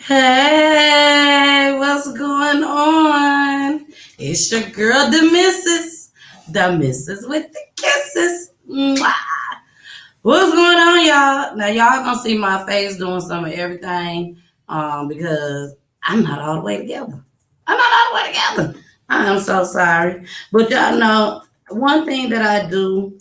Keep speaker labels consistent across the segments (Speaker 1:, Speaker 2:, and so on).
Speaker 1: Hey, what's going on? It's your girl, the missus with the kisses. Mwah. What's going on, y'all? Now, y'all gonna see my face doing some of everything because I'm not all the way together. I'm not all the way together. I am so sorry. But y'all know, one thing that I do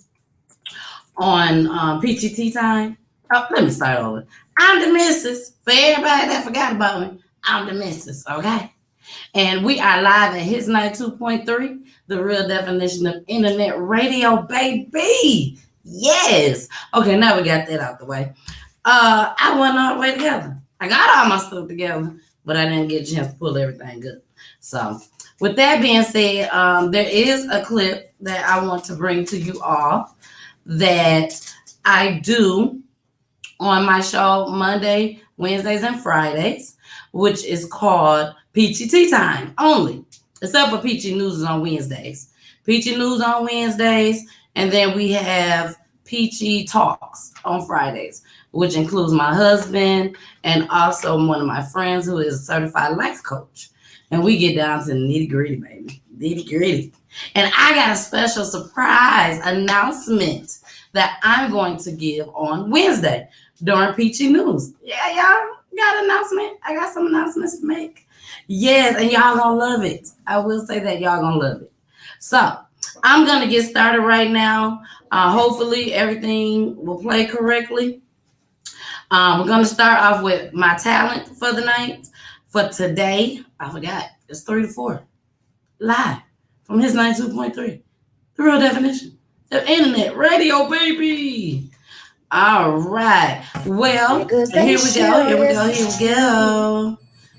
Speaker 1: on Peachy Tea Time. Oh, let me start over. I'm the missus. For everybody that forgot about me, I'm the missus, okay? And we are live at His Night 2.3, the real definition of internet radio, baby. Yes. Okay, now we got that out the way. I went all the way together. I got all my stuff together, but I didn't get a chance to pull everything good. So, with that being said, there is a clip that I want to bring to you all that I do on my show Monday, Wednesdays, and Fridays, which is called Peachy Tea Time only, except for Peachy News is on Wednesdays. Peachy News on Wednesdays, and then we have Peachy Talks on Fridays, which includes my husband and also one of my friends who is a certified life coach. And we get down to the nitty gritty, baby. Nitty gritty. And I got a special surprise announcement that I'm going to give on Wednesday during Peachy News. Yeah, y'all got an announcement. I got some announcements to make. Yes, and y'all gonna love it. I will say that y'all gonna love it. So I'm gonna get started right now. Hopefully everything will play correctly. We're gonna start off with my talent for the night. For today, I forgot. It's 3 to 4. Live from His 92.3. The real definition of internet radio, baby. All right. Well, here we go.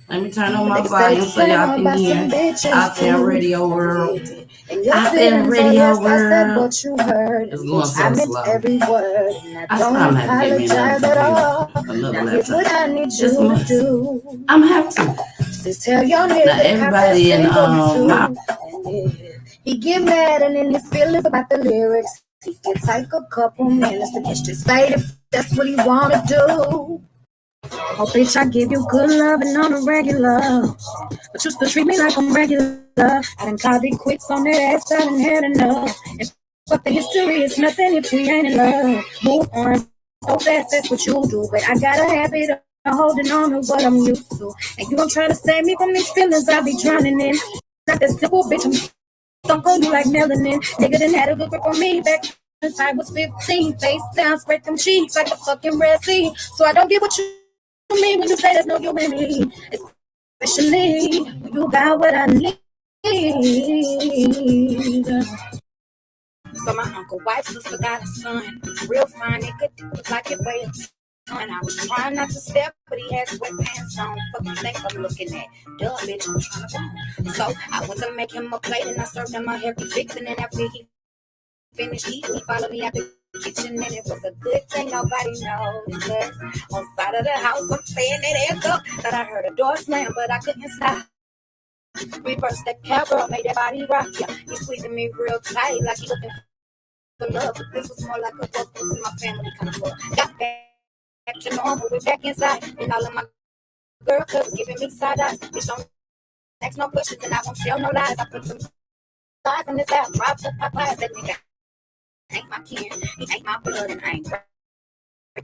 Speaker 1: Let me turn on my volume so y'all can hear out there, radio world. Out there, radio world. It's going so slow. I swear I'm having to get me another laptop. Just a must. I'm gonna have to. Now everybody in my
Speaker 2: he get mad and in his feelings about the lyrics. He can take a couple minutes to get just fade if that's what he wanna do. Oh, bitch, I give you good loving on a regular, but you still treat me like I'm regular. I done called it quits on that ass, I done had enough. And fuck the history, it's nothing if we ain't in love. Move on so fast, that's what you do, but I got a habit of holding on to what I'm used to. And you don't try to save me from these feelings I be drowning in. Not that simple, bitch, I'm don't go you like melanin. Nigga done had a good grip on me back since I was 15. Face down, spread them cheeks like a fucking Red Sea. So I don't get what you mean when you say there's no you in me. Especially when you got what I need. So my uncle, wife, sister got a son. Real fine nigga, look like it weighs. And I was trying not to step, but he had sweatpants on. Fucking think I'm looking at. Duh, bitch, I'm trying to go. So I went to make him a plate and I served him a heavy fixing. And after he finished eating, he followed me out the kitchen. And it was a good thing nobody noticed. On side of the house, I'm saying that ass up. That I heard a door slam, but I couldn't stop. Reverse that cowgirl, made that body rock. Yeah, he squeezing me real tight, like he looking for love. But this was more like a welcome to my family kind of love. Got back to normal, we're back inside. And all of my girl cousins giving me side eyes. Bitch, don't ask no questions and I won't tell no lies. I put some lies in this out, dropped up my class. That nigga ain't my kin, he ain't my blood, and I ain't break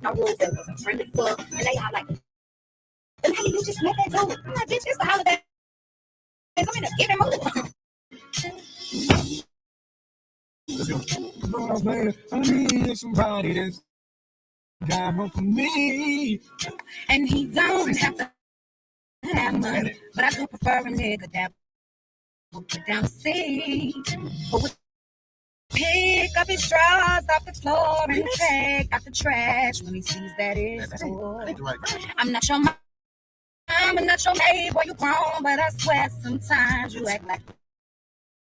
Speaker 2: no rules. That was a friendly club, and they all like, then how you just met that dude? I'm like, bitch, it's the holiday. I'm in a giving mood.
Speaker 3: Oh man, I need somebody that's down for me.
Speaker 2: And he don't have to have money, but I do prefer a nigga that will put down the seat. Who would pick up his straws off the floor and take out the trash when he sees that it's full. I'm not your mom, I'm not your maid, boy, you grown, but I swear sometimes you act like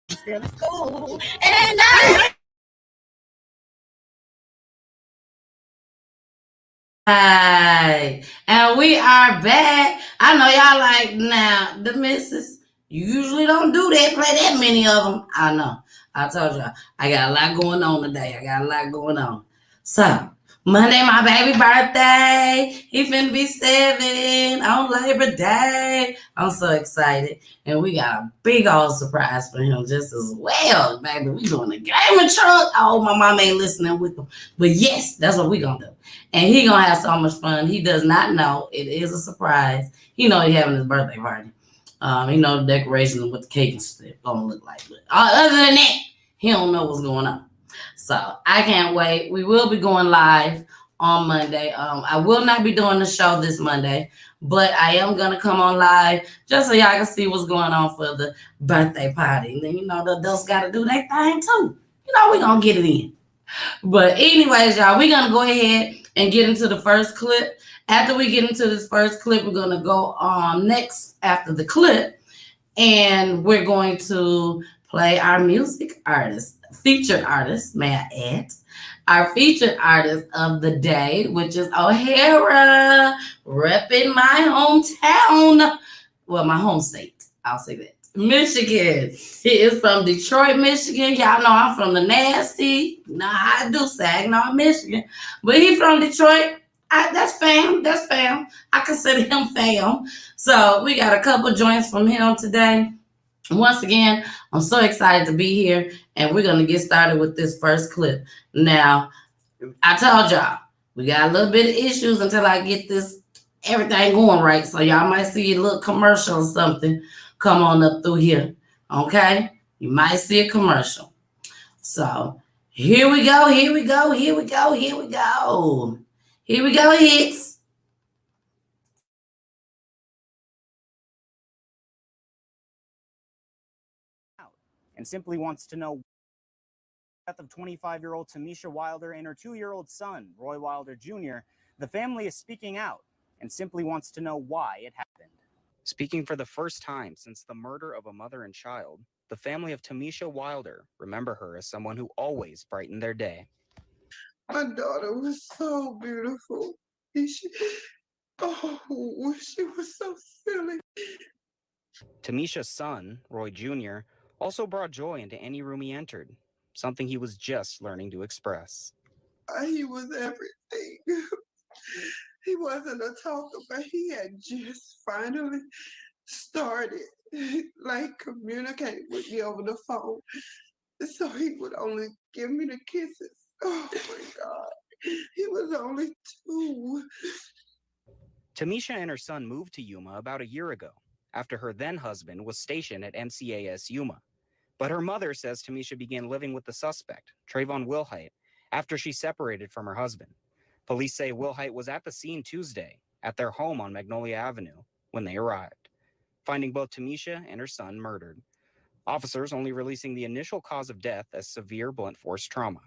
Speaker 2: you're still in school. And I
Speaker 1: Hi, and we are back. I know y'all like now the missus. You usually don't do that, play that many of them. I know. I told y'all I got a lot going on today. I got a lot going on. So Monday, my baby birthday. He finna be 7 on Labor Day. I'm so excited. And we got a big old surprise for him just as well, baby. We doing a gaming truck. Oh, my mom ain't listening with them. But yes, that's what we gonna do. And he gonna have so much fun. He does not know. It is a surprise. He know he having his birthday party. He know the decorations and what the cake and stuff gonna look like. But other than that, he don't know what's going on. So I can't wait. We will be going live on Monday. I will not be doing the show this Monday, but I am gonna come on live just so y'all can see what's going on for the birthday party. And then the adults gotta do their thing too. We gonna get it in. But anyways, y'all, we're gonna go ahead and get into the first clip. After we get into this first clip, we're gonna go on next after the clip, and we're going to play our music artist, featured artist, may I add, our featured artist of the day, which is O'Hara, repping my hometown, well, my home state, I'll say that, Michigan. He is from Detroit, Michigan. Y'all know I'm from the nasty. Nah, I do Saginaw, Michigan, but he's from Detroit. That's fam. That's fam. I consider him fam. So we got a couple joints from him today. Once again, I'm so excited to be here, and we're gonna get started with this first clip. Now, I told y'all we got a little bit of issues until I get this everything going right. So y'all might see a little commercial or something come on up through here. Okay, you might see a commercial. So here we go. Here we go. Here we go. Here we go. Here we go, hits.
Speaker 4: And simply wants to know the death of 25-year-old Tamisha Wilder and her 2-year-old son, Roy Wilder Jr., the family is speaking out and simply wants to know why it happened. Speaking for the first time since the murder of a mother and child, the family of Tamisha Wilder remember her as someone who always brightened their day.
Speaker 5: My daughter was so beautiful. She was so silly.
Speaker 4: Tamisha's son, Roy Jr., also brought joy into any room he entered, something he was just learning to express.
Speaker 5: He was everything. He wasn't a talker, but he had just finally started communicating with me over the phone. So he would only give me the kisses. Oh my God. He was only 2.
Speaker 4: Tamisha and her son moved to Yuma about a year ago, after her then-husband was stationed at MCAS Yuma. But her mother says Tamisha began living with the suspect, Trayvon Wilhite, after she separated from her husband. Police say Wilhite was at the scene Tuesday, at their home on Magnolia Avenue, when they arrived, finding both Tamisha and her son murdered. Officers only releasing the initial cause of death as severe blunt force trauma.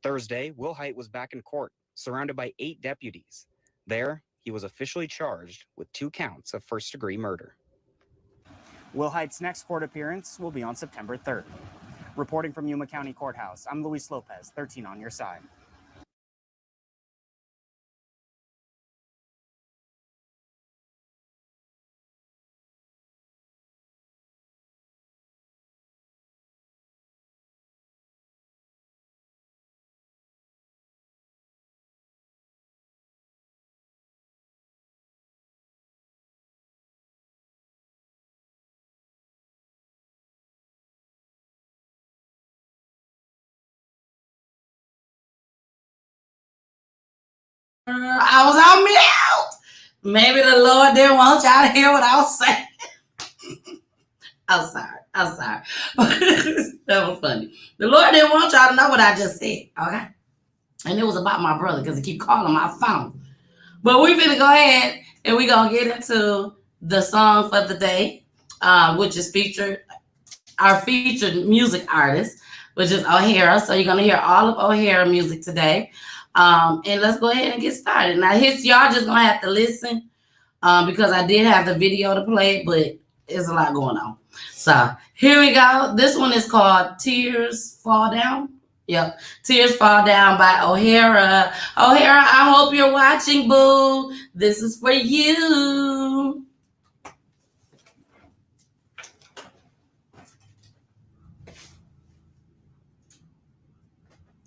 Speaker 4: Thursday, Wilhite was back in court, surrounded by 8 deputies. There, he was officially charged with 2 counts of first-degree murder. Wilhite's next court appearance will be on September 3rd. Reporting from Yuma County Courthouse, I'm Luis Lopez, 13 on your side.
Speaker 1: I was on mute. Maybe the Lord didn't want y'all to hear what I was saying. I'm sorry. That was funny. The Lord didn't want y'all to know what I just said, okay? And it was about my brother because he keep calling my phone. But we finna go ahead and we gonna get into the song for the day, which is our featured music artist, which is O'Hara. So you're gonna hear all of O'Hara music today. And let's go ahead and get started. Now, y'all just gonna have to listen because I did have the video to play, but there's a lot going on. So here we go. This one is called Tears Fall Down. Yep, Tears Fall Down by O'Hara. O'Hara, I hope you're watching, boo. This is for you.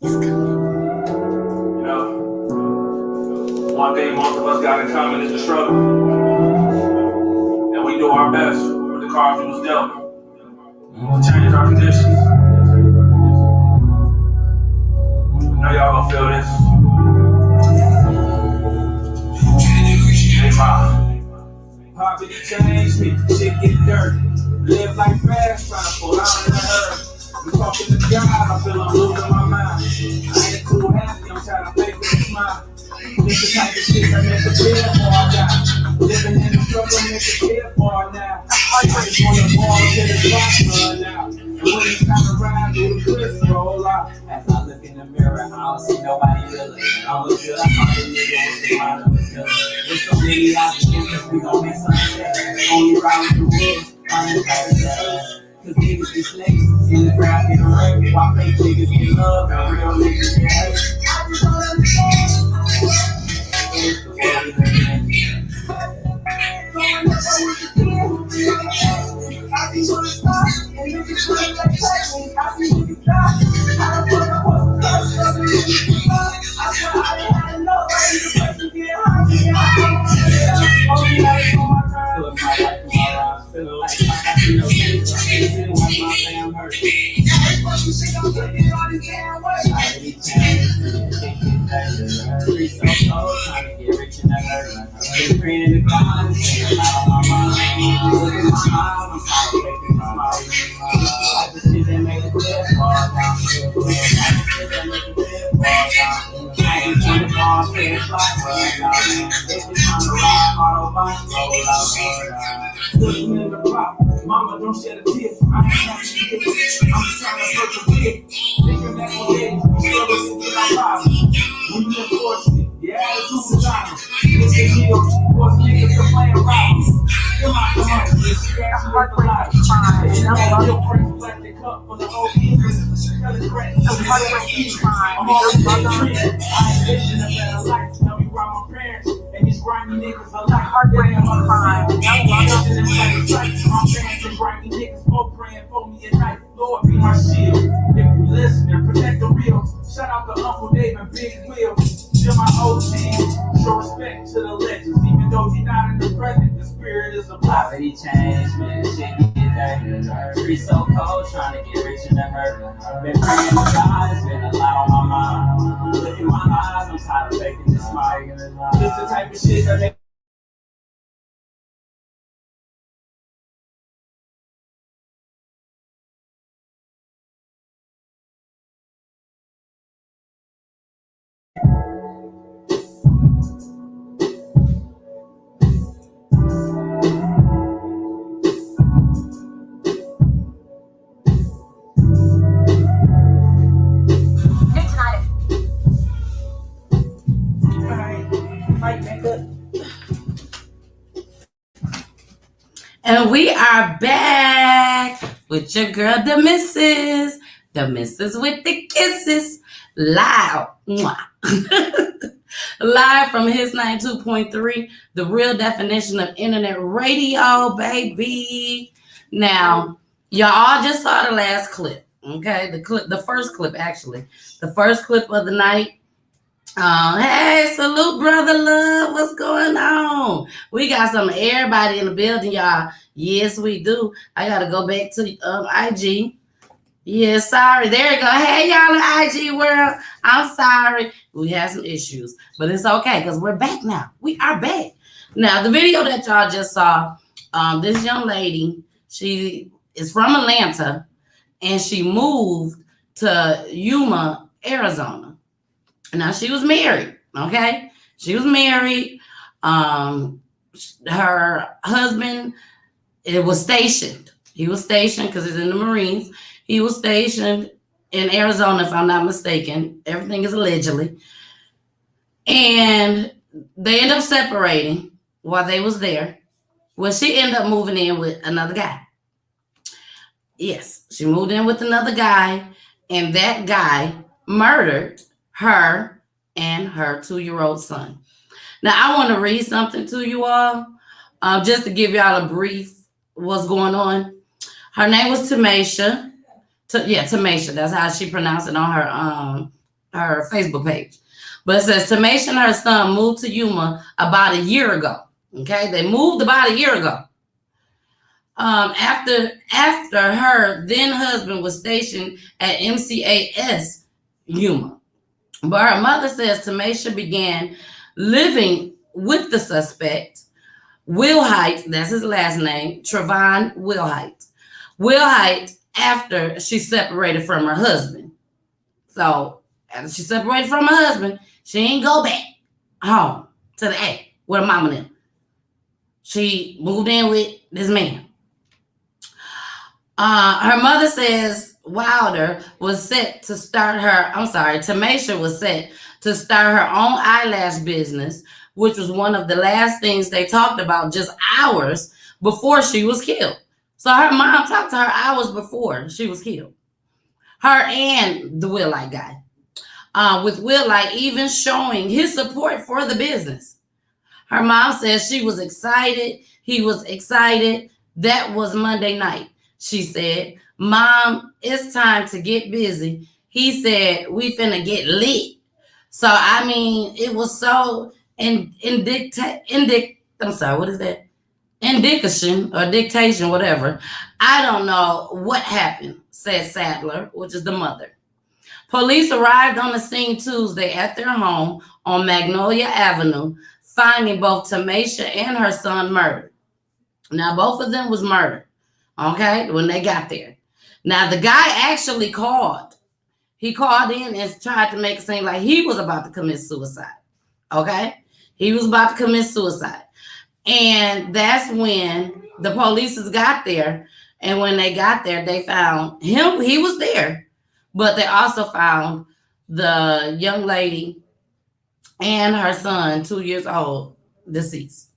Speaker 1: It's coming.
Speaker 6: else got in common is the struggle. And we do our best with the cards we was dealt to change our conditions. I know y'all gonna feel this. Hey, Ma.
Speaker 3: Poverty changed me, shit get dirty. Live like fast, trying to pull out in a hurry. I'm talking to God, I feel I'm losing my mind. I ain't too happy, I'm trying to fake with a smile. This the type of shit I make a feel for I die. Living in the struggle, make a feel for now. I just wanna ball till the clock run out. And when it's time to ride, do the twist roll out. As I look in the mirror, I don't see nobody really. I look good, I find a nigga with the mind of a killer. There's so many options, we gon' make something happen. Only ride with the woods, finding paradise. Cause niggas be snakes, in the crowd get hurt. While fake niggas get love, and real niggas get hurt. I just don't understand. It's the world we live in. I see what it's not, and niggas put it like techniques. I see what it's not. I don't put up what's the first, I swear I didn't have enough. I need to place to get high, only life on my time. Look my life on my rhymes, feeling like I see no change. I'm sitting watch my fam hurt. Every fucking shit I'm taking all this damn way. I already changed, free so cold, trying to get rich in the hurt. Been praying to God, and staying out on my mind. Look at my eyes, I'm tired of faking my life. Like the shit that make the dead fall down. Like the shit that make the dead fall down. I just want to fall to the block right now. They just trying to ride, Autobahn, roll out. Looking in the block, mama don't shed a tear. I ain't happy to get it. I'm just trying to persevere. Thinking back on days, struggles to get our problems. We been fortunate, the attitude is honest. It's the deal, force niggas to play around. Come on, it's scratch with the light. And now your friends plastic cup for the whole evening. Tell it crack, I'm always in the tree. I envision a better life. Tell me why my parents and these grimy niggas are like heartbreaking my crime. My parents and grimy niggas both praying for me at night. Lord be my shield. If you listen and protect the real. Shout out to Uncle Dave and Big Will. To my OGs, show respect to the legends. Even though you're not in the present, the spirit is a blessing. Already changed, man. Shit get dirty. Street so cold, trying to get rich in the hurt. Been praying to God, it's been a lot on my mind. Look in my eyes, I'm tired of faking this smile. This the type of shit that make
Speaker 1: And we are back with your girl, the missus with the kisses, live, live from His 92.3, the real definition of internet radio, baby. Now, y'all just saw the last clip, okay? The first clip, actually, the first clip of the night. Hey, salute, brother love. What's going on? We got some everybody in the building, y'all. Yes, we do. I gotta go back to IG. Yeah, sorry. There you go. Hey, y'all in IG world. I'm sorry. We had some issues, but it's okay because we're back now. We are back. Now, the video that y'all just saw, this young lady, she is from Atlanta, and she moved to Yuma, Arizona. Now, she was married, okay? She was married. Her husband, was stationed. He was stationed because he's in the Marines. He was stationed in Arizona, if I'm not mistaken. Everything is allegedly. And they ended up separating while they was there. Well, she ended up moving in with another guy. Yes, she moved in with another guy, and that guy murdered her and her 2-year-old son. Now, I want to read something to you all, just to give y'all a brief what's going on. Her name was Tamasha. Tamasha. That's how she pronounced it on her Facebook page. But it says Tamisha and her son moved to Yuma about a year ago. Okay, they moved about a year ago. After her then husband was stationed at MCAS Yuma. But her mother says Tamisha began living with the suspect, Wilhite, that's his last name, Trevon Wilhite. Wilhite, after she separated from her husband. So after she separated from her husband, she ain't go back home to the A with her mama now. She moved in with this man. Her mother says Wilder was set to start her, Tamisha was set to start her own eyelash business, which was one of the last things they talked about just hours before she was killed. So her mom talked to her hours before she was killed. Her and the Willite guy. With Willite even showing his support for the business. Her mom says she was excited. He was excited. That was Monday night. She said, Mom, it's time to get busy. He said, we finna get lit. So, I mean, it was so indication or dictation, whatever. I don't know what happened, said Sadler, which is the mother. Police arrived on the scene Tuesday at their home on Magnolia Avenue, finding both Tamisha and her son murdered. Now, both of them was murdered, okay, when they got there. Now, the guy actually called. He called in and tried to make it seem like he was about to commit suicide, okay? He was about to commit suicide. And that's when the police got there. And when they got there, they found him. He was there. But they also found the young lady and her son, 2 years old, deceased.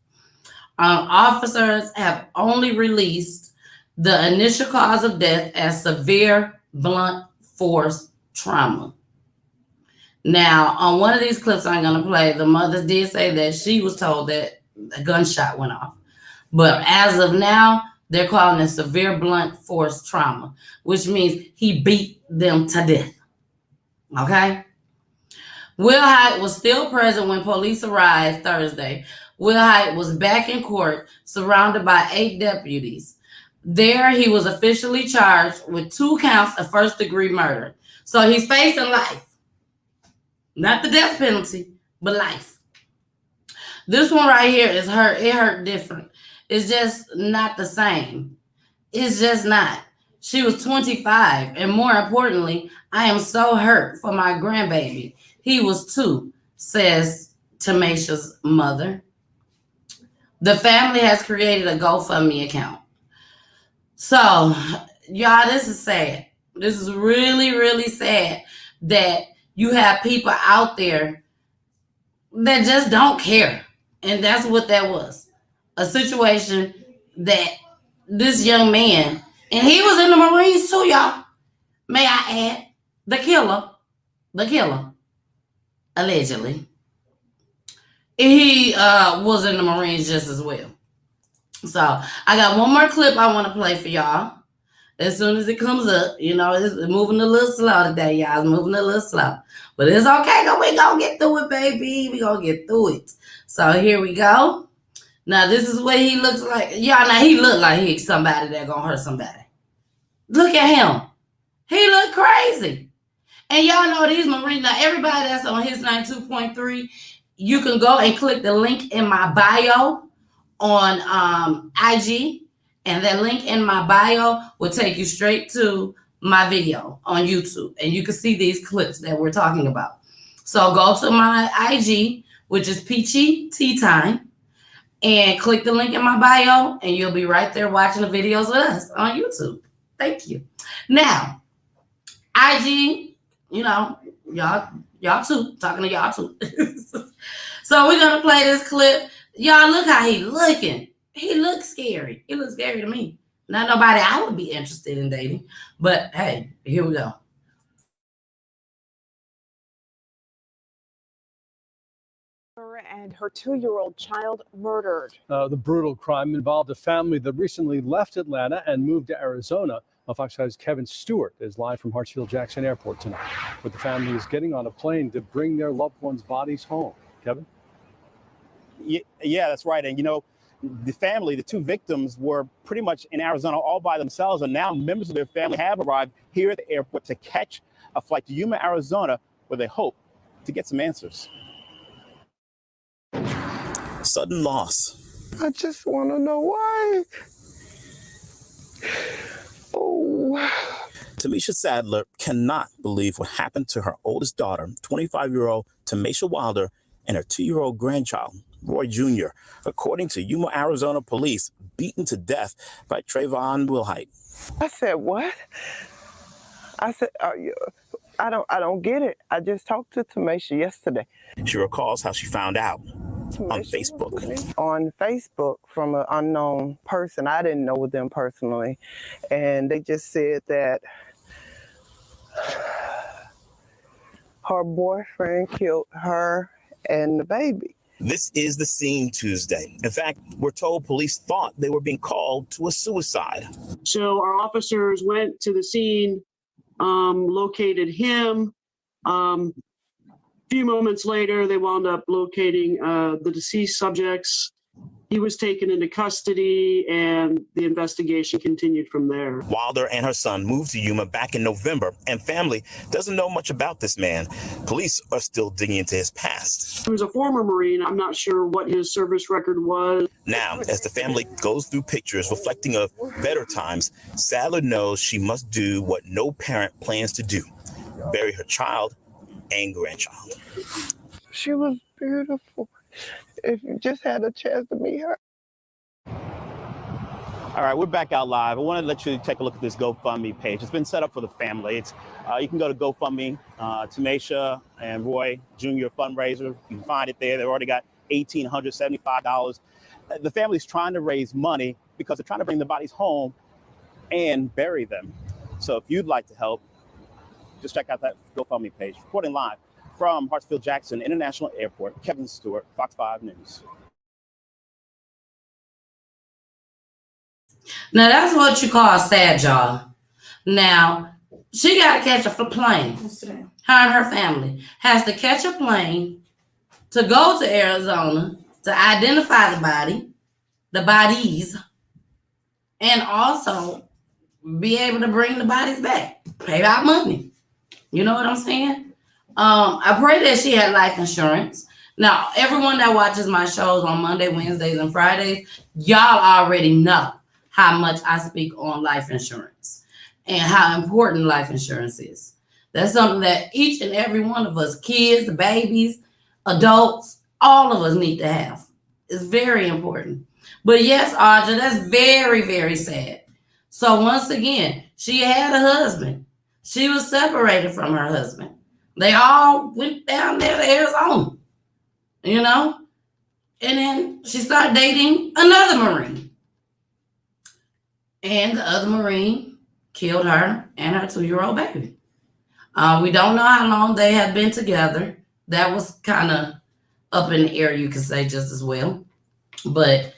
Speaker 1: Officers have only released the initial cause of death as severe blunt force trauma. Now, on one of these clips I'm going to play, the mother did say that she was told that a gunshot went off. But as of now, they're calling it severe blunt force trauma, which means he beat them to death. Okay? Wilhite was still present when police arrived Thursday. Wilhite was back in court, surrounded by 8 deputies. There, he was officially charged with 2 counts of first-degree murder. So he's facing life. Not the death penalty, but life. This one right here is hurt. It hurt different. It's just not the same. It's just not. She was 25, and more importantly, I am so hurt for my grandbaby. He was 2, says Tamisha's mother. The family has created a GoFundMe account. So, y'all, this is sad. This is really, really sad that you have people out there that just don't care. And that's what that was. A situation that this young man, and he was in the Marines too, y'all. May I add, the killer, allegedly, he was in the Marines just as well. So I got one more clip I want to play for y'all. As soon as it comes up, you know, it's moving a little slow today, y'all. It's moving a little slow. But it's okay. We're going to get through it, baby. We're going to get through it. So here we go. Now, this is what he looks like. Y'all, now he look like he's somebody that going to hurt somebody. Look at him. He look crazy. And y'all know these Marines, now everybody that's on His 92.3, you can go and click the link in my bio on IG. And that link in my bio will take you straight to my video on YouTube. And you can see these clips that we're talking about. So go to my IG, which is Peachy Tyme, and click the link in my bio, and you'll be right there watching the videos with us on YouTube. Thank you. Now, IG, you know, y'all too, talking to y'all too. So we're going to play this clip. Y'all, look how he looking. He looks scary. He looks scary to me. Not nobody I would be interested in dating. But hey, here we go.
Speaker 7: And her 2-year-old child murdered.
Speaker 8: The brutal crime involved a family that recently left Atlanta and moved to Arizona. Fox 5's Kevin Stewart is live from Hartsfield-Jackson Airport tonight, where the family is getting on a plane to bring their loved ones' bodies home. Kevin?
Speaker 9: Yeah, that's right. And, you know, the family, the two victims, were pretty much in Arizona all by themselves. And now members of their family have arrived here at the airport to catch a flight to Yuma, Arizona, where they hope to get some answers.
Speaker 10: Sudden loss.
Speaker 5: I just want to know why. Oh.
Speaker 10: Tamisha Sadler cannot believe what happened to her oldest daughter, 25-year-old Tamisha Wilder, and her 2-year-old grandchild, Roy Jr., according to Yuma, Arizona police, beaten to death by Trayvon Wilhite.
Speaker 5: I said, what? I said, I don't get it. I just talked to Tamisha yesterday.
Speaker 10: She recalls how she found out on Facebook.
Speaker 5: On Facebook from an unknown person. I didn't know them personally. And they just said that her boyfriend killed her and the baby.
Speaker 10: This is the scene Tuesday. In fact, we're told police thought they were being called to a suicide.
Speaker 11: So our officers went to the scene, located him. Few moments later, they wound up locating the deceased subjects. He was taken into custody, and the investigation continued from there.
Speaker 10: Wilder and her son moved to Yuma back in November, and family doesn't know much about this man. Police are still digging into his past.
Speaker 11: He was a former Marine. I'm not sure what his service record was.
Speaker 10: Now, as the family goes through pictures reflecting of better times, Sadler knows she must do what no parent plans to do: bury her child and grandchild.
Speaker 5: She was beautiful. If you just had a chance to meet her.
Speaker 9: All right, we're back out live. I wanted to let you take a look at this GoFundMe page. It's been set up for the family. It's you can go to GoFundMe, Tamisha and Roy Jr. fundraiser. You can find it there. They've already got $1,875. The family's trying to raise money because they're trying to bring the bodies home and bury them. So if you'd like to help, just check out that GoFundMe page. Reporting live from Hartsfield-Jackson International Airport, Kevin Stewart, Fox 5 News.
Speaker 1: Now, that's what you call sad, y'all. Now, she got to catch a plane. Her and her family has to catch a plane to go to Arizona to identify the bodies, and also be able to bring the bodies back. Pay out money. You know what I'm saying? I pray that she had life insurance. Now, everyone that watches my shows on Monday, Wednesdays, and Fridays, y'all already know how much I speak on life insurance and how important life insurance is. That's something that each and every one of us, kids, babies, adults, all of us need to have. It's very important. But yes, Audra, that's very, very sad. So once again, she had a husband. She was separated from her husband. They all went down there to Arizona, you know? And then she started dating another Marine. And the other Marine killed her and her 2-year-old baby. We don't know how long they had been together. That was kind of up in the air, you could say, just as well. But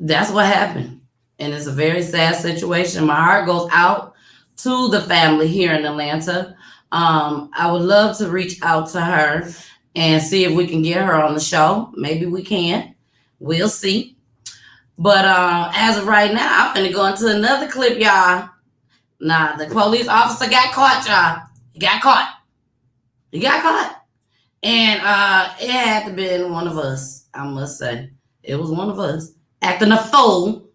Speaker 1: that's what happened. And it's a very sad situation. My heart goes out to the family here in Atlanta. I would love to reach out to her and see if we can get her on the show. Maybe we can. We'll see. But as of right now, I'm gonna go into another clip, y'all. Nah, the police officer got caught, y'all. He got caught. And it had to be one of us, I must say. It was one of us acting a fool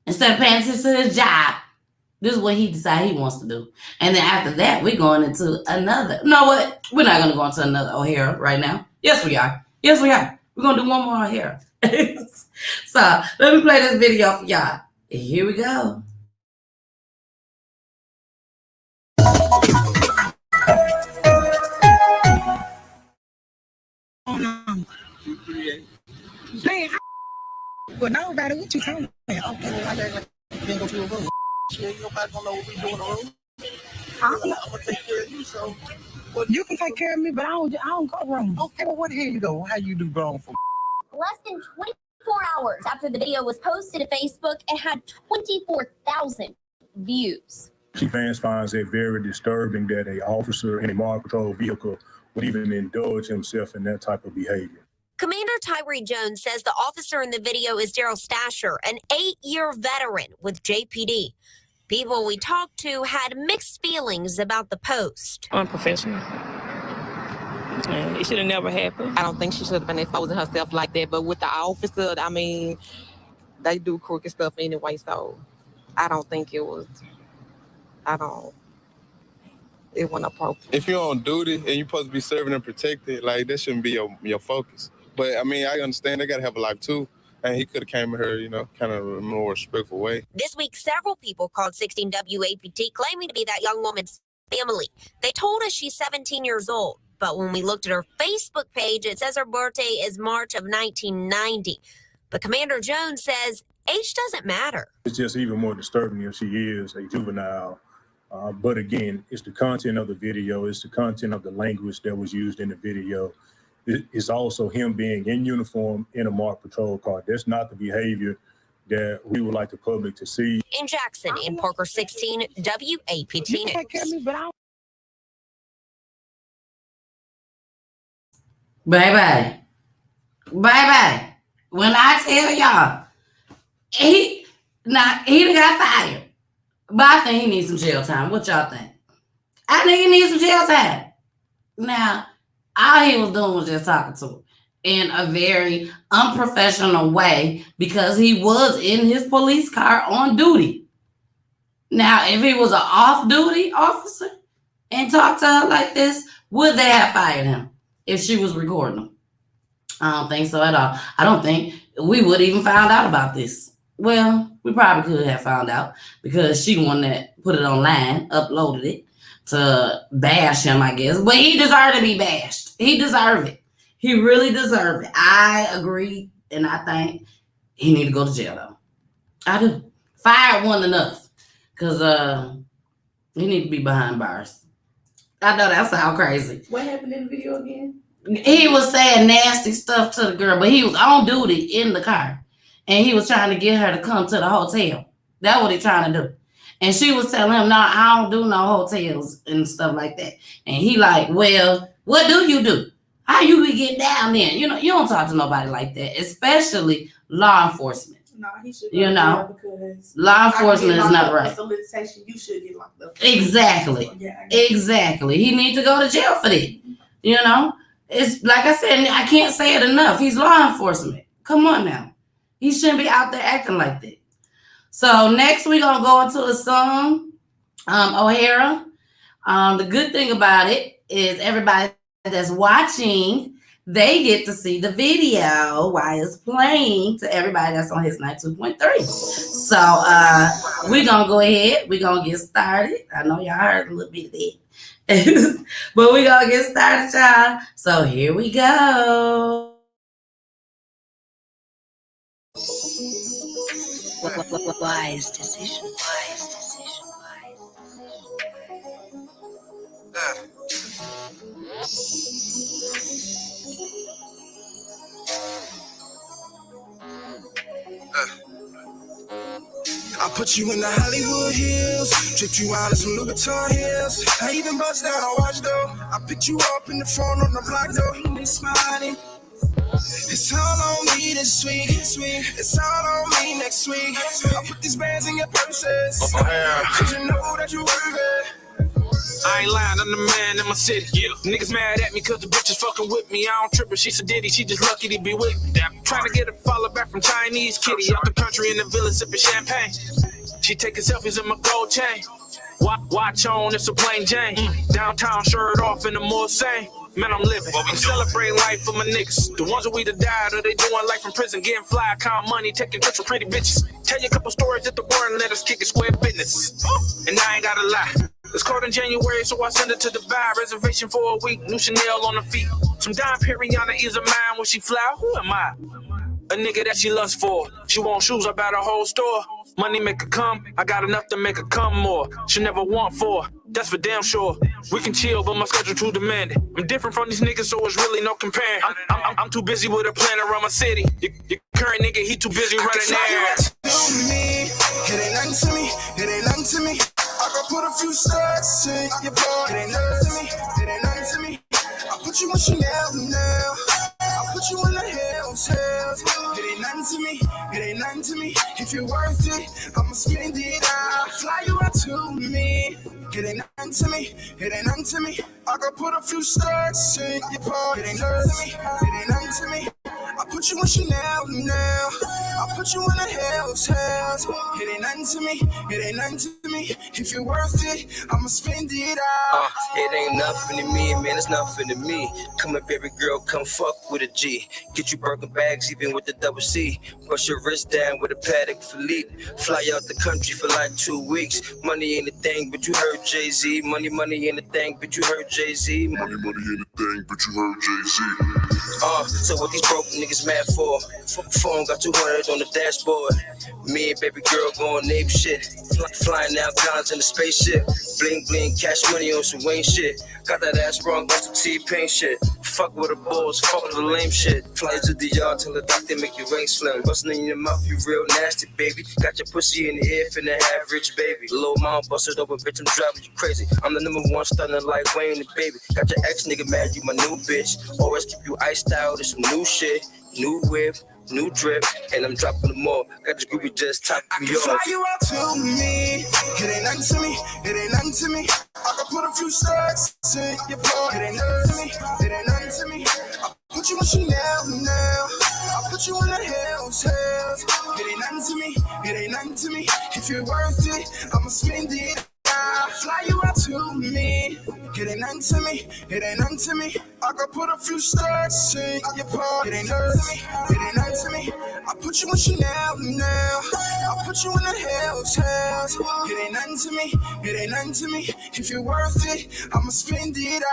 Speaker 1: instead of paying attention to his job. This is what he decided he wants to do. And then after that, we're going into another. You know what? We're not going to go into another O'Hara right now. Yes, we are. We're going to do one more O'Hara. So let me play this video for y'all. Here we go.
Speaker 12: But nobody, what you talking about? Okay, well, I didn't go to a room. Shit, nobody gonna know what we doing in the room. I'm gonna take care of you, so. Well, you can take care of me, but I don't go wrong. Okay, well, where the hell you go? How you do wrong for?
Speaker 13: Less than 24 hours after the video was posted to Facebook, it had 24,000 views.
Speaker 14: She fans finds it very disturbing that an officer in a Marine Patrol vehicle would even indulge himself in that type of behavior.
Speaker 13: Commander Tyree Jones says the officer in the video is Daryl Stasher, an 8-year veteran with JPD. People we talked to had mixed feelings about the post.
Speaker 15: Unprofessional. It should have never happened. I don't think she should have been exposing herself like that. But with the officer, I mean, they do crooked stuff anyway, so I don't think it was. It wasn't appropriate.
Speaker 16: If you're on duty and you're supposed to be serving and protected, like that shouldn't be your focus. But I mean, I understand they gotta have a life too. And he could have came at her, kind of a more respectful way.
Speaker 13: This week, several people called 16 WAPT claiming to be that young woman's family. They told us she's 17 years old. But when we looked at her Facebook page, it says her birthday is March of 1990. But Commander Jones says age doesn't matter.
Speaker 14: It's just even more disturbing if she is a juvenile. But again, it's the content of the video. It's the content of the language that was used in the video. It's also him being in uniform in a marked patrol car. That's not the behavior that we would like the public to see.
Speaker 13: In Jackson, in Parker 16, WAPT News.
Speaker 1: Bye-bye. Bye-bye. When I tell y'all, he done got fired. But I think he needs some jail time. What y'all think? I think he needs some jail time. Now, all he was doing was just talking to her in a very unprofessional way because he was in his police car on duty. Now, if he was an off-duty officer and talked to her like this, would they have fired him if she was recording him? I don't think so at all. I don't think we would even found out about this. Well, we probably could have found out because she the one that put it online, uploaded it to bash him, I guess. But he deserved to be bashed. He deserved it. He really deserved it. I agree, and I think he need to go to jail, though. I do. Fired wasn't enough because he need to be behind bars. I know that sounds crazy.
Speaker 3: What happened in the video again?
Speaker 1: He was saying nasty stuff to the girl, but he was on duty in the car. And he was trying to get her to come to the hotel. That's what he trying to do. And she was telling him, no, I don't do no hotels and stuff like that. And he like, well, what do you do? How you be getting down there? You don't talk to nobody like that, especially law enforcement.
Speaker 3: No, he should.
Speaker 1: Because law enforcement is not right.
Speaker 3: Solicitation, you should get locked up.
Speaker 1: Exactly.
Speaker 3: So, yeah,
Speaker 1: exactly. He needs to go to jail for that. It's like I said, I can't say it enough. He's law enforcement. Come on now. He shouldn't be out there acting like that. So next we're going to go into a song, O'Hara. The good thing about it is everybody that's watching, they get to see the video while it's playing to everybody that's on his 92.3. So we're going to go ahead. We're going to get started. I know y'all heard a little bit of that. But we're going to get started, y'all. So here we go.
Speaker 17: Wise decision.
Speaker 18: I put you in the Hollywood Hills, tripped you out in some Louboutin heels. I even bust down a watch though. I picked you up in the phone on the block though. They smiling. It's all on me this week. It's all on me next week. I put these bands in your purses. Cause you know that you worth it.
Speaker 6: I ain't lying, I'm the man in my city. Yeah. Niggas mad at me cause the bitch is fucking with me. I don't trip her, she's a ditty, she just lucky to be with me. Trying to get a follow back from Chinese kitty. Out the country in the village sipping champagne. She taking selfies in my gold chain. Watch on, it's a plain Jane. Downtown, shirt off in the Morsay. Man, I'm living. I'm celebrating life for my niggas. The ones that we died or they doing life in prison. Getting fly, count money, taking trips with pretty bitches. Tell you a couple stories at the bar and let us kick it square business. And I ain't gotta lie. It's cold in January, so I send it to Dubai. Reservation for a week, new Chanel on the feet. Some Dime Perignon is a mine when she fly. Who am I? A nigga that she lusts for. She want shoes, I bought a whole store. Money make her come, I got enough to make her come more. She never want for, that's for damn sure. We can chill, but my schedule too demanding. I'm different from these niggas, so it's really no comparing. I'm too busy with a plan around my city. Your current nigga, he too busy running errands.
Speaker 18: It ain't nothing to me, it ain't nothing to me. I go put a few stars in your body. It ain't nothing to me. It ain't nothing to me. I put you in Chanel now. I put you in the hills. It ain't nothing to me. It ain't nothing to me. If you're worth it, I'ma spend it out. Fly you out to me. It ain't nothing to me. It ain't nothing to me. I could put a few stars in your body. It ain't nothing to me. It ain't nothing to me. I put you in Chanel now. I put you in the hills. It ain't nothing to me. It ain't nothing to me. If you're worth it, I'ma spend it out.
Speaker 19: It ain't nothing to me, man, it's nothing to me. Come up, baby girl, come fuck with a G. Get you Birkin bags, even with the double C. Brush your wrist down with a Patek Philippe. Fly out the country for like 2 weeks. Money ain't a thing, but you heard Jay-Z. Money ain't a thing, but you heard Jay-Z. Money ain't a thing, but you heard Jay-Z. So what these broke niggas mad for? Phone got 200 on the dashboard. Me and baby girl going ape shit. Flying out cons in the spaceship. Bling bling, cash money on some Wayne shit. Got that ass sprung on some T-Pain shit. Fuck with the balls, fuck with the lame shit. Fly to the yard, tell the doctor make your ring slim. Bustin' in your mouth, you real nasty, baby. Got your pussy in the air, finna have rich, baby. Little mom busted open, bitch, I'm driving you crazy. I'm the #1 stunner like Wayne the baby. Got your ex nigga mad, you my new bitch. Always keep you iced out, there's some new shit. New whip, new drip, and I'm dropping them all. Got this groupie just top me off.
Speaker 18: Fly you out to me. It ain't nothing to me. It ain't nothing to me. I can put a few stars in your body. It ain't nothing to me. It ain't nothing to me. I put you in Chanel now. I put you in the hills. It ain't nothing to me. It ain't nothing to me. If you're worth it, I'ma spend it. Fly you out to me. It ain't nothing to me. It ain't nothing to me. I could put a few stars in your body. It ain't nothing to me. It ain't nothing to me. I put you in Chanel now. I put you in the hills. It ain't nothing to me. It ain't nothing to me. If you're worth it, I'ma spend it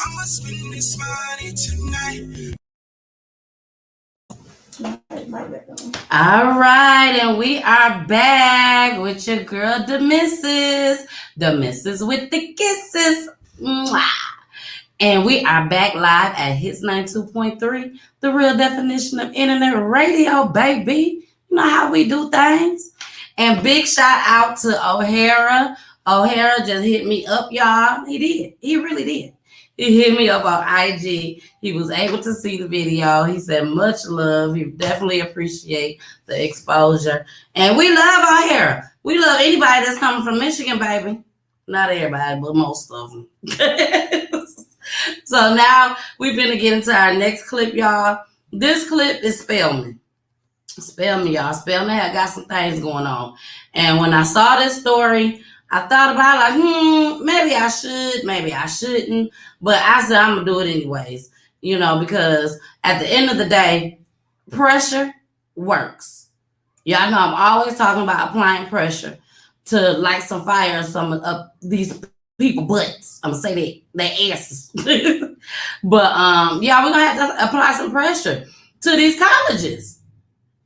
Speaker 18: I'ma spend this money tonight.
Speaker 1: All right, and we are back with your girl, the missus with the kisses. Mwah. And we are back live at Hits 92.3, the real definition of internet radio, baby. You know how we do things. And big shout out to O'Hara. O'Hara just hit me up, y'all. He did. He really did. He hit me up on IG. He was able to see the video. He said, much love. He definitely appreciate the exposure. And we love O'Hara. We love anybody that's coming from Michigan, baby. Not everybody, but most of them. So now we're going to get into our next clip, y'all. This clip is Spelman. Spelman, y'all. Spelman had got some things going on. And when I saw this story, I thought about it like, maybe I should, maybe I shouldn't. But I said I'm going to do it anyways. You know, because at the end of the day, pressure works. Y'all know I'm always talking about applying pressure to light some fire on some of these people butts. I'm gonna say that their asses. But yeah, we're gonna have to apply some pressure to these colleges.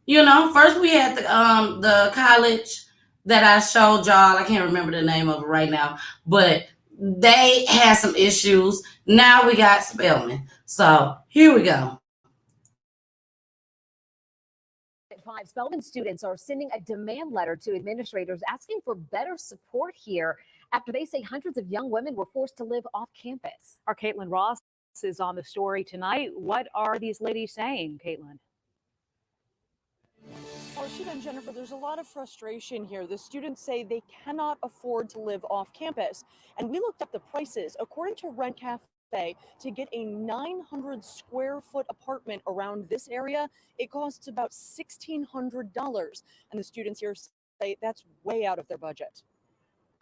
Speaker 1: You know, first we had the college that I showed y'all. I can't remember the name of it right now, but they had some issues. Now we got Spelman. So here we go.
Speaker 20: At 5, Spelman students are sending a demand letter to administrators asking for better support here after they say hundreds of young women were forced to live off campus.
Speaker 7: Our Caitlin Ross is on the story tonight. What are these ladies saying, Caitlin?
Speaker 21: Rashida and Jennifer, there's a lot of frustration here. The students say they cannot afford to live off campus. And we looked up the prices. According to Rent Cafe, to get a 900 square foot apartment around this area, it costs about $1,600. And the students here say that's way out of their budget.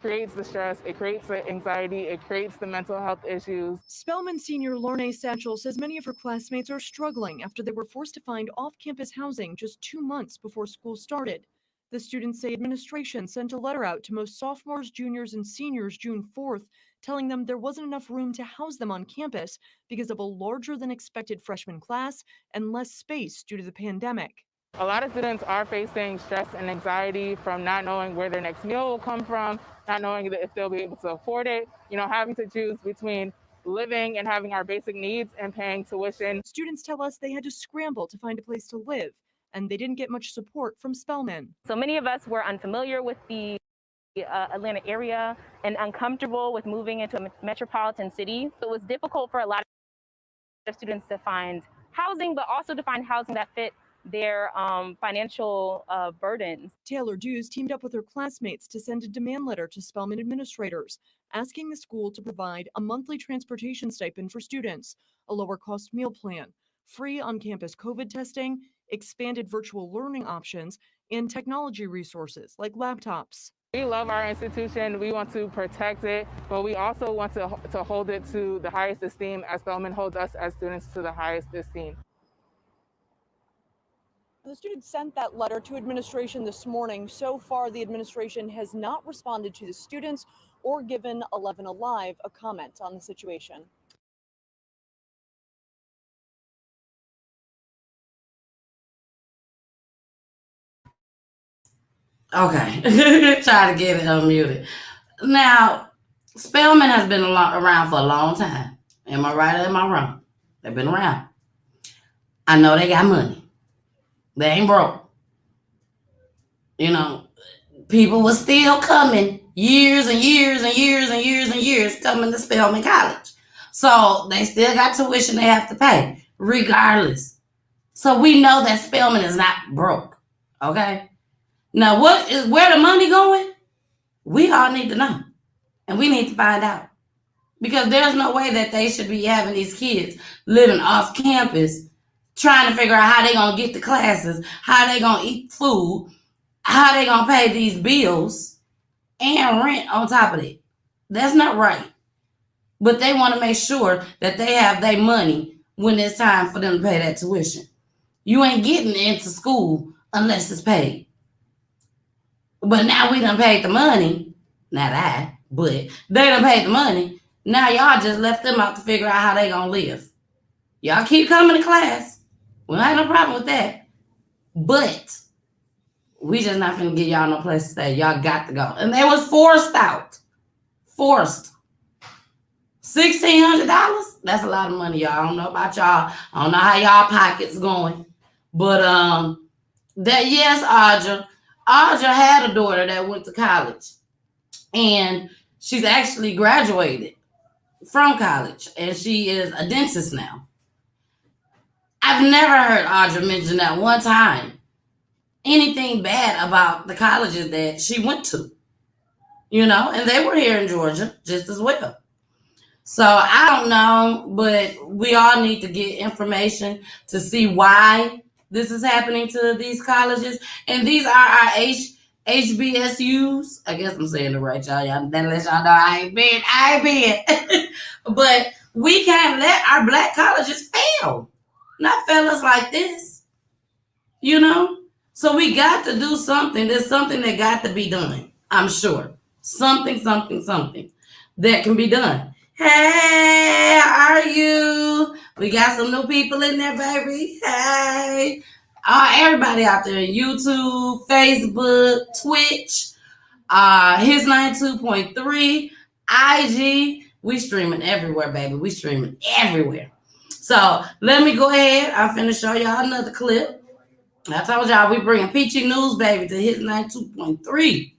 Speaker 22: Creates the stress, it creates the anxiety, it creates the mental health issues.
Speaker 23: Spelman senior Lorne Satchel says many of her classmates are struggling after they were forced to find off-campus housing just 2 months before school started. The students say administration sent a letter out to most sophomores, juniors, and seniors June 4th, telling them there wasn't enough room to house them on campus because of a larger than expected freshman class and less space due to the pandemic.
Speaker 22: A lot of students are facing stress and anxiety from not knowing where their next meal will come from, not knowing if they'll be able to afford it, having to choose between living and having our basic needs and paying tuition.
Speaker 23: Students tell us they had to scramble to find a place to live. and they didn't get much support from Spelman.
Speaker 2: So many of us were unfamiliar with the Atlanta area and uncomfortable with moving into a metropolitan city. So it was difficult for a lot of students to find housing, but also to find housing that fit their financial burdens.
Speaker 23: Taylor Dews teamed up with her classmates to send a demand letter to Spelman administrators, asking the school to provide a monthly transportation stipend for students, a lower cost meal plan, free on-campus COVID testing, expanded virtual learning options, and technology resources like laptops.
Speaker 22: We love our institution. We want to protect it, but we also want to hold it to the highest esteem, as Spelman holds us as students to the highest esteem.
Speaker 21: The students sent that letter to administration this morning. So far, the administration has not responded to the students or given 11 Alive a comment on the situation.
Speaker 1: Okay, try to get it unmuted. Now, Spelman has been around for a long time. Am I right or am I wrong? They've been around. I know they got money. They ain't broke. You know, people were still coming years and years and years and years and years coming to Spelman College. So they still got tuition they have to pay, regardless. So we know that Spelman is not broke. Okay? Now, where the money going? We all need to know. And we need to find out. Because there's no way that they should be having these kids living off campus, trying to figure out how they going to get to classes, how they going to eat food, how they going to pay these bills, and rent on top of it. That's not right. But they want to make sure that they have their money when it's time for them to pay that tuition. You ain't getting into school unless it's paid. But now we done paid the money. Not I, but they done paid the money. Now y'all just left them out to figure out how they gonna live. Y'all keep coming to class. We don't have no problem with that. But we just not finna give y'all no place to stay. Y'all got to go. And they was forced out. Forced. $1,600? That's a lot of money, y'all. I don't know about y'all. I don't know how y'all pockets going. But yes, Audra had a daughter that went to college. And she's actually graduated from college. And she is a dentist now. I've never heard Audra mention that one time anything bad about the colleges that she went to. You know, and they were here in Georgia just as well. So I don't know, but we all need to get information to see why this is happening to these colleges. And these are our HBSUs. I guess I'm saying it right, y'all. That lets y'all know I ain't been. But we can't let our black colleges fail. Not fellas like this. You know? So we got to do something. There's something that got to be done. I'm sure. Something that can be done. Hey, how are you? We got some new people in there, baby. Hey. Everybody out there, YouTube, Facebook, Twitch, His 92.3, IG. We streaming everywhere, baby. We streaming everywhere. So let me go ahead. I'm finna show y'all another clip. I told y'all we bringing Peachy News, baby, to His 92.3.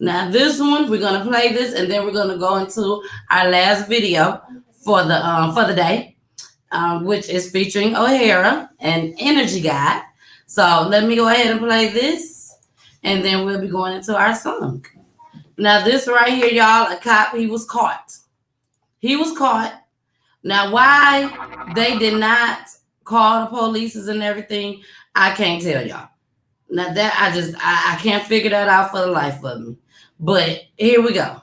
Speaker 1: Now this one, we're gonna play this, and then we're gonna go into our last video for the day, which is featuring O'Hara and Energy Guide. So let me go ahead and play this, and then we'll be going into our song. Now this right here, y'all, a cop, he was caught. Now why they did not call the police and everything, I can't tell y'all. Now that I can't figure that out for the life of me. But here we go.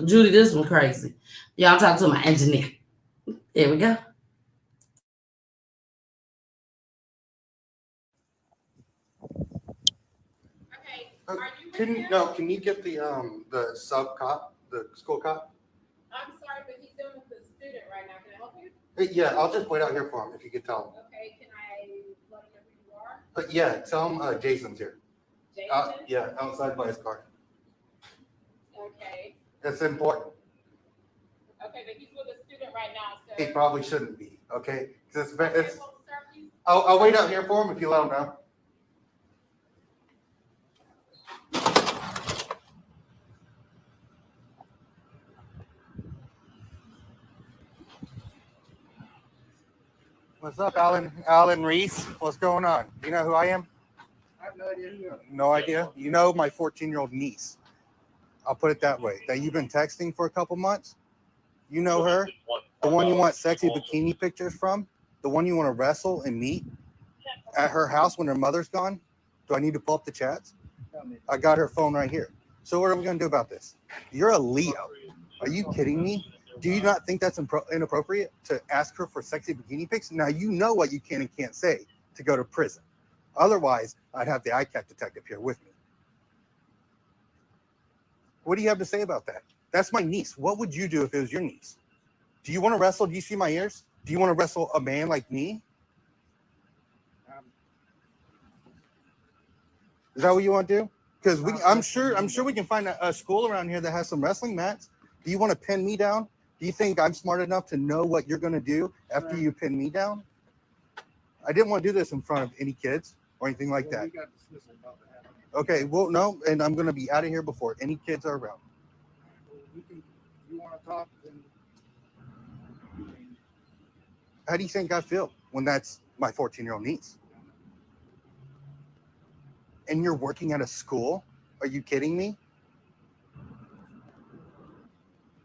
Speaker 1: Judy, this one crazy. Y'all talk to my engineer. Here we go.
Speaker 4: Can you get the sub cop, the school cop?
Speaker 8: I'm sorry, but he's dealing with the student right now. Can I help you?
Speaker 4: Yeah, I'll just wait out here for him if you could tell him.
Speaker 8: Okay, can I let him know who you are?
Speaker 4: But yeah, tell him Jason's here.
Speaker 8: Jason?
Speaker 4: Yeah, outside by his car.
Speaker 8: Okay.
Speaker 4: That's important.
Speaker 8: Okay, but he's with a student right now, so.
Speaker 4: He probably shouldn't be, okay? It's I'll wait out here for him if you let him know. What's up, Alan Reese? What's going on? You know who I am?
Speaker 5: I have no idea who you are.
Speaker 4: No idea? You know my 14-year-old niece. I'll put it that way. That you've been texting for a couple months. You know her? The one you want sexy bikini pictures from? The one you want to wrestle and meet at her house when her mother's gone? Do I need to pull up the chats? I got her phone right here. So what are we going to do about this? You're a Leo. Are you kidding me? Do you not think that's inappropriate to ask her for sexy bikini pics? Now you know what you can and can't say to go to prison. Otherwise, I'd have the ICAP detective here with me. What do you have to say about that? That's my niece. What would you do if it was your niece? Do you want to wrestle? Do you see my ears? Do you want to wrestle a man like me? Is that what you want to do? Because I'm sure we can find a school around here that has some wrestling mats. Do you want to pin me down? Do you think I'm smart enough to know what you're going to do after you pin me down? I didn't want to do this in front of any kids or anything like that. Okay, well, no, and I'm going to be out of here before any kids are around.
Speaker 5: If you want to talk, then
Speaker 4: How do you think I feel when that's my 14-year-old niece? And you're working at a school? Are you kidding me?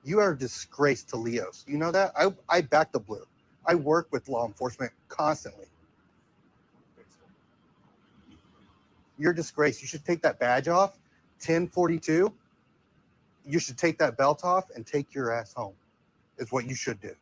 Speaker 4: You are a disgrace to Leos. You know that? I back the blue. I work with law enforcement constantly. You're a disgrace. You should take that badge off. 1042. You should take that belt off and take your ass home. Is what you should do.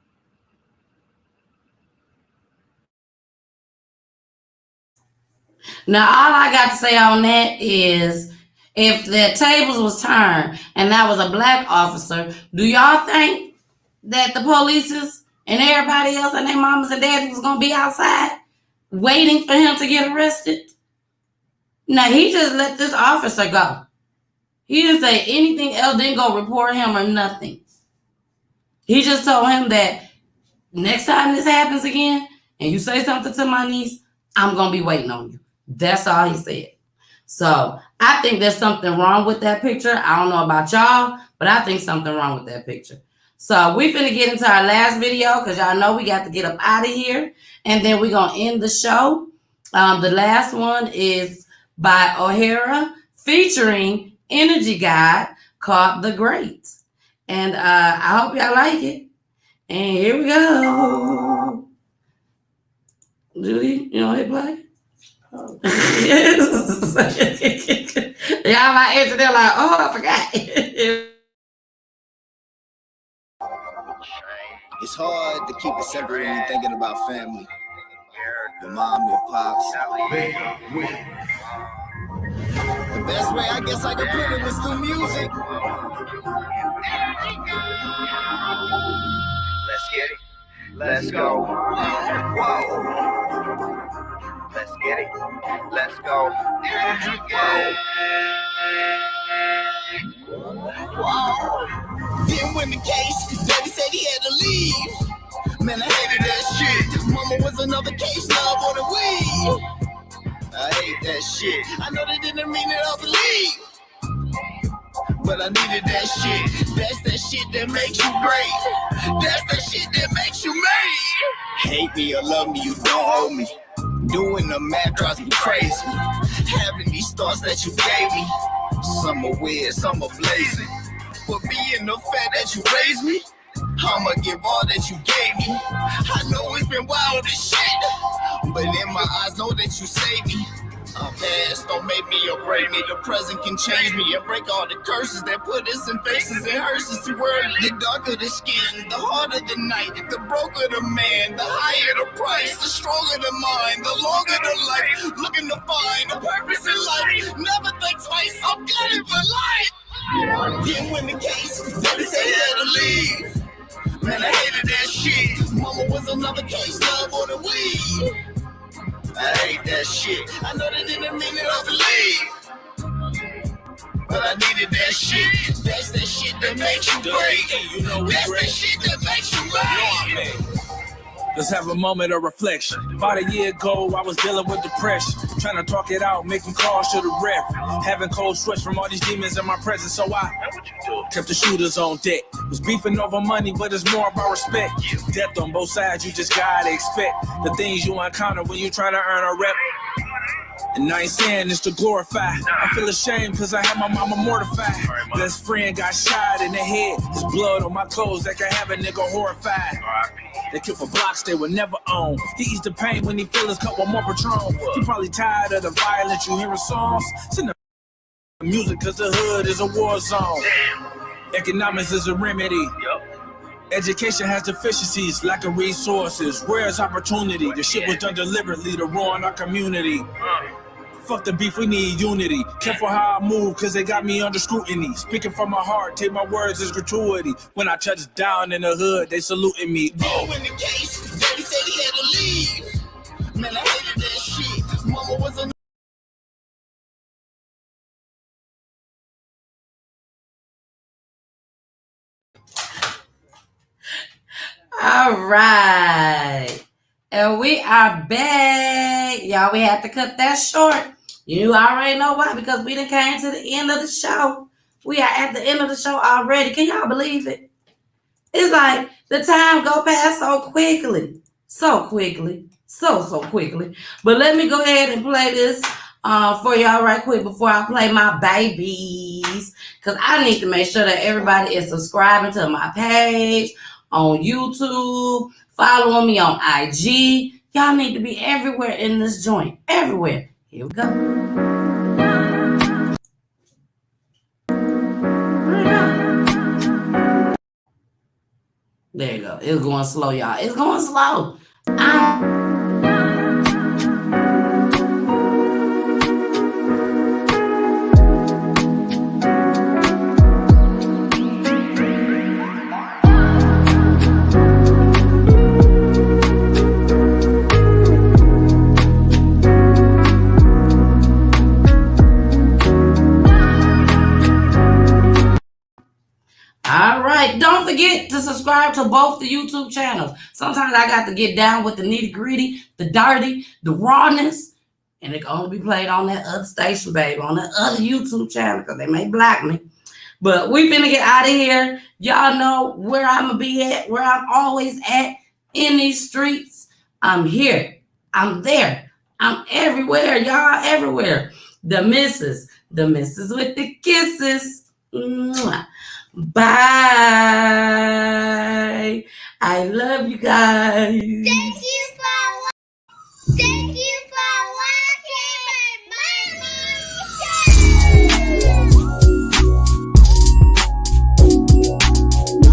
Speaker 1: Now, all I got to say on that is, if the tables was turned and that was a black officer, do y'all think that the police and everybody else and their mamas and daddies was going to be outside waiting for him to get arrested? Now, he just let this officer go. He didn't say anything else, didn't go report him or nothing. He just told him that next time this happens again and you say something to my niece, I'm going to be waiting on you. That's all he said. So I think there's something wrong with that picture. I don't know about y'all, but I think something wrong with that picture. So we finna get into our last video because y'all know we got to get up out of here. And then we're going to end the show. The last one is by O'Hara featuring Energy God called The Great. And I hope y'all like it. And here we go. Judy, you know hit play? Oh. Yes. Y'all my answer, they're like, oh, I forgot.
Speaker 10: It's hard to keep it simple when you're thinking about family. Your mom, your pops. The best way I guess I could put it was through music.
Speaker 11: Let's get it. Let's go. Whoa. Let's get it. Let's go.
Speaker 10: Whoa. Didn't win the case. Daddy said he had to leave. Man, I hated that shit. Mama was another case. Love on the weed. I hate that shit. I know they didn't mean it all to leave. But I needed that shit. That's that shit that makes you great. That's that shit that makes you made. Hate me or love me, you don't hold me. Doing the math drives me crazy. Having these thoughts that you gave me. Some are weird, some are blazing. But being the fact that you raised me, I'ma give all that you gave me. I know it's been wild as shit, but in my eyes know that you saved me. Past don't make me or break me. The present can change me and break all the curses that put us in faces and hearses too early. The darker the skin, the harder the night. The broker the man, the higher the price. The stronger the mind, the longer the life. Looking to find a purpose in life. Never think twice, I'm gunning for life. Didn't win the case, daddy said he had to leave. Man, I hated that shit. Mama was another case, love on the weed. I hate that shit. I know they didn't mean it all to leave, but I needed that shit. That's that shit that makes you great. That's that shit that makes you mad.
Speaker 6: Let's have a moment of reflection. About a year ago, I was dealing with depression. Trying to talk it out, making calls to the ref. Having cold sweats from all these demons in my presence, so I kept the shooters on deck. Was beefing over money, but it's more about respect. Death on both sides, you just gotta expect the things you encounter when you try to earn a rep. And I ain't saying this to glorify. I feel ashamed cause I had my mama mortified. Best friend got shot in the head. There's blood on my clothes that can have a nigga horrified. They kill for blocks they would never own. He eats the pain when he feel his cup with more Patron. He probably tired of the violence you hearing songs. Send the music cause the hood is a war zone. Economics is a remedy. Education has deficiencies, lack of resources. Where's opportunity? The shit was done deliberately to ruin our community. Fuck the beef, we need unity. Careful how I move, cause they got me under scrutiny. Speaking from my heart, take my words as gratuity. When I touch down in the hood, they saluting me.
Speaker 10: Oh, in the case, daddy said he had to leave. Man, I hated that shit. Mama was a
Speaker 1: All right. And we are back. Y'all, we had to cut that short. You already know why, because we done came to the end of the show. We are at the end of the show already. Can y'all believe it? It's like the time go past so quickly. So quickly. So quickly. But let me go ahead and play this for y'all right quick before I play my babies. Because I need to make sure that everybody is subscribing to my page on YouTube, following me on IG. Y'all need to be everywhere in this joint. Everywhere. Here we go. There you go. It's going slow, y'all. It's going slow. All right. Don't forget to subscribe to both the YouTube channels. Sometimes I got to get down with the nitty gritty, the dirty, the rawness, and it can only be played on that other station, baby, on that other YouTube channel, because they may block me. But we finna get out of here. Y'all know where I'm gonna be at, where I'm always at in these streets. I'm here. I'm there. I'm everywhere, y'all, everywhere. The missus with the kisses. Mwah. Bye. I love you guys. Thank you.